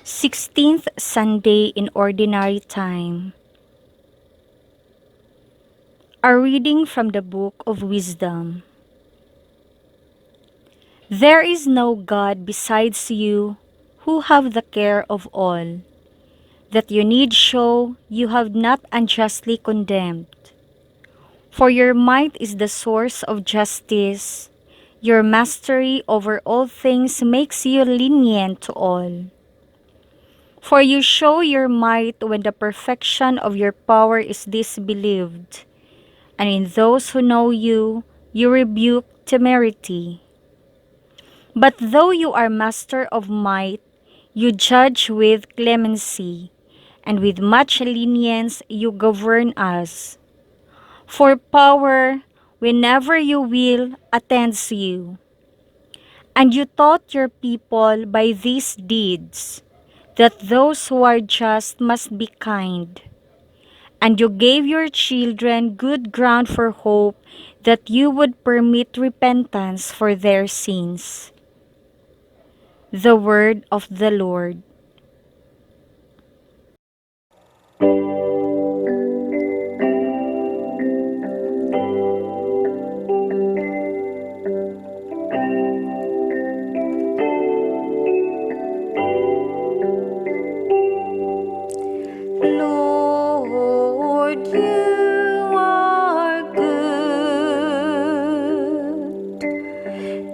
16th Sunday in Ordinary Time. A reading from the Book of Wisdom. There is no God besides you who have the care of all, that you need show you have not unjustly condemned. For your might is the source of justice, your mastery over all things makes you lenient to all. For you show your might when the perfection of your power is disbelieved, and in those who know you, you rebuke temerity. But though you are master of might, you judge with clemency, and with much lenience you govern us. For power, whenever you will, attends you. And you taught your people by these deeds, that those who are just must be kind. And you gave your children good ground for hope that you would permit repentance for their sins. The word of the Lord. Lord, you are good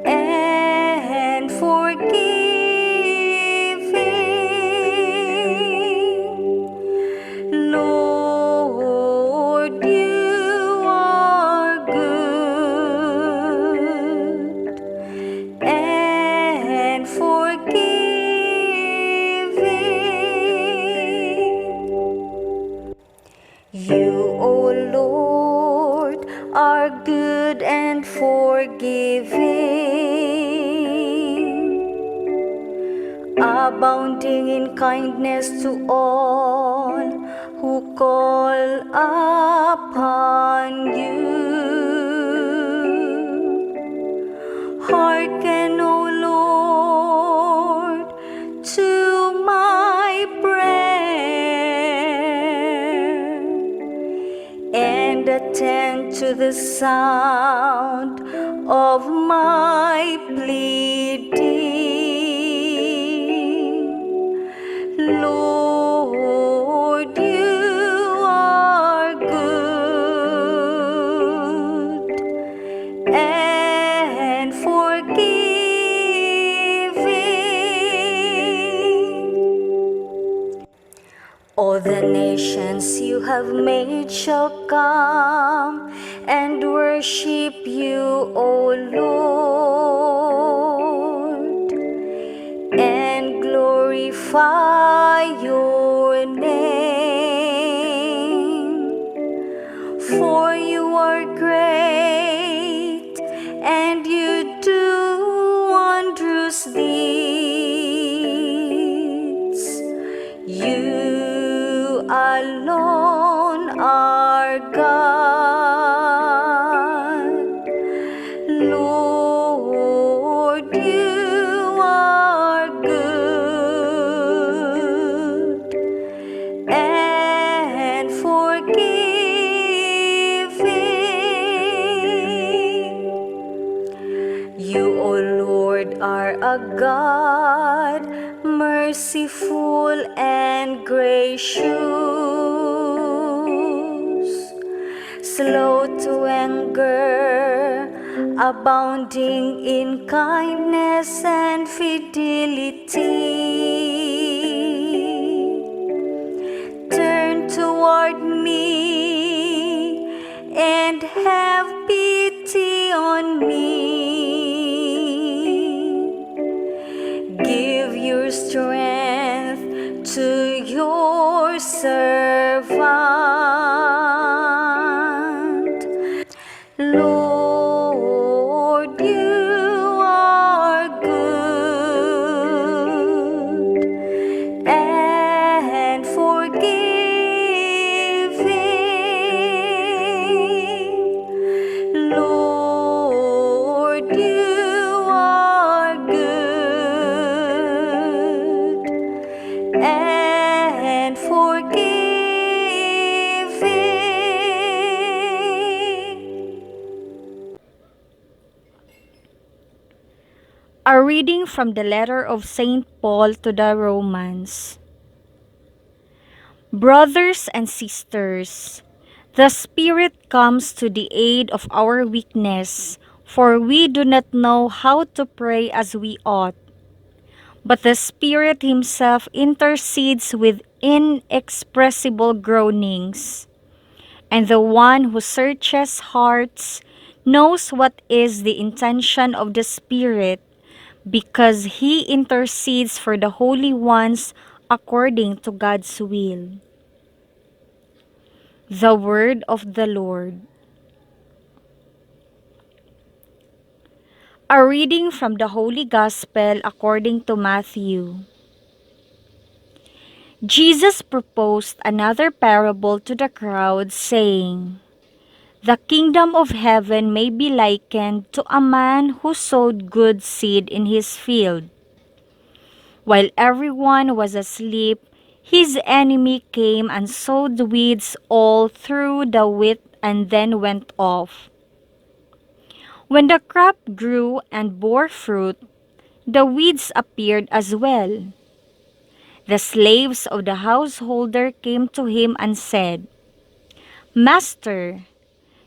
and forgiving. Lord, you are good and forgiving. You, O Lord, are good and forgiving, abounding in kindness to all who call upon you. Hearken, O Lord, to my prayer, and attend to the sound of my pleading. Lord, you are good and forgiving. All the nations you have made shall come and worship you, O Lord, and glorify your name. For you are great, and you do wondrous deeds. You alone are God. Lord, you are good and forgiving. You, O Lord, are a God merciful and gracious, slow to anger, abounding in kindness and fidelity. Turn toward me and have pity on me. Give your strength to your servant. Lord, you are good and forgiving. Lord, A reading from the letter of St. Paul to the Romans. Brothers and sisters, the Spirit comes to the aid of our weakness, for we do not know how to pray as we ought. But the Spirit Himself intercedes with inexpressible groanings, and the one who searches hearts knows what is the intention of the Spirit, because He intercedes for the holy ones according to God's will. The Word of the Lord. A reading from the Holy Gospel according to Matthew. Jesus proposed another parable to the crowd, saying, "The kingdom of heaven may be likened to a man who sowed good seed in his field. While everyone was asleep, his enemy came and sowed weeds all through the wheat and then went off. When the crop grew and bore fruit, the weeds appeared as well. The slaves of the householder came to him and said, 'Master,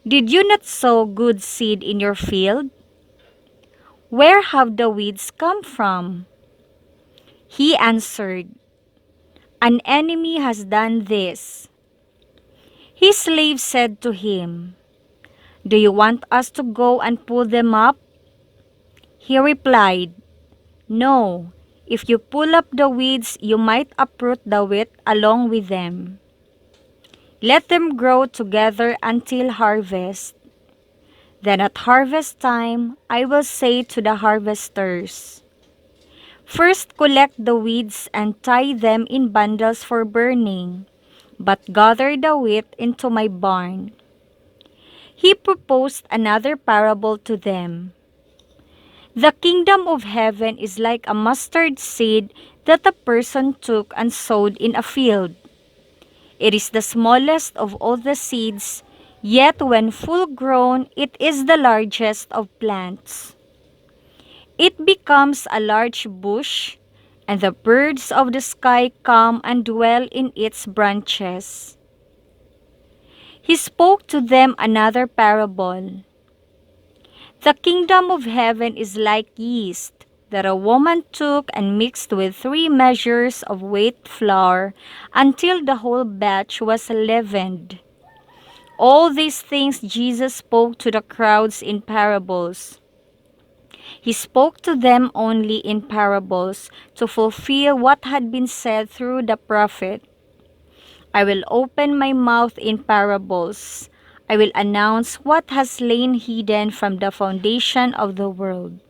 did you not sow good seed in your field? Where have the weeds come from?' He answered, 'An enemy has done this.' His slave said to him, 'Do you want us to go and pull them up?' He replied, 'No. If you pull up the weeds, you might uproot the wheat along with them. Let them grow together until harvest. Then at harvest time, I will say to the harvesters, first collect the weeds and tie them in bundles for burning, but gather the wheat into my barn.' He proposed another parable to them. 'The kingdom of heaven is like a mustard seed that a person took and sowed in a field. It is the smallest of all the seeds, yet when full grown, it is the largest of plants. It becomes a large bush, and the birds of the sky come and dwell in its branches.' He spoke to them another parable. 'The kingdom of heaven is like yeast that a woman took and mixed with 3 measures of wheat flour until the whole batch was leavened.' All these things Jesus spoke to the crowds in parables. He spoke to them only in parables to fulfill what had been said through the prophet. 'I will open my mouth in parables. I will announce what has lain hidden from the foundation of the world.'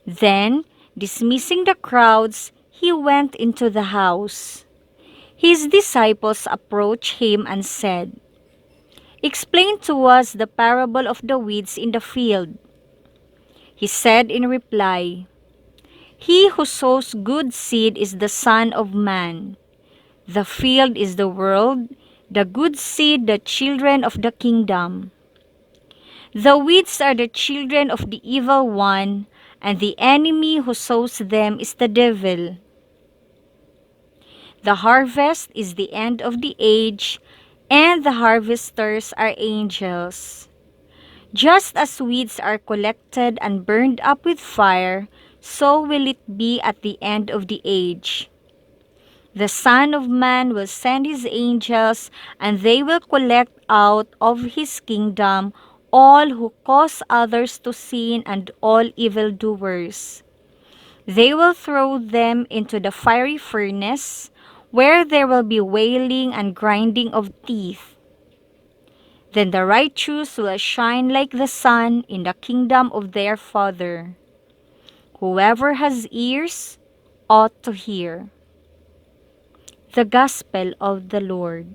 Then, dismissing the crowds, he went into the house. His disciples approached him and said, 'Explain to us the parable of the weeds in the field.' He said in reply, 'He who sows good seed is the Son of Man. The field is the world, the good seed the children of the kingdom. The weeds are the children of the evil one, and the enemy who sows them is the devil. The harvest is the end of the age, and the harvesters are angels. Just as weeds are collected and burned up with fire, so will it be at the end of the age. The Son of Man will send his angels, and they will collect out of his kingdom all who cause others to sin and all evildoers. They will throw them into the fiery furnace, where there will be wailing and grinding of teeth. Then the righteous will shine like the sun in the kingdom of their Father. Whoever has ears ought to hear.' The Gospel of the Lord.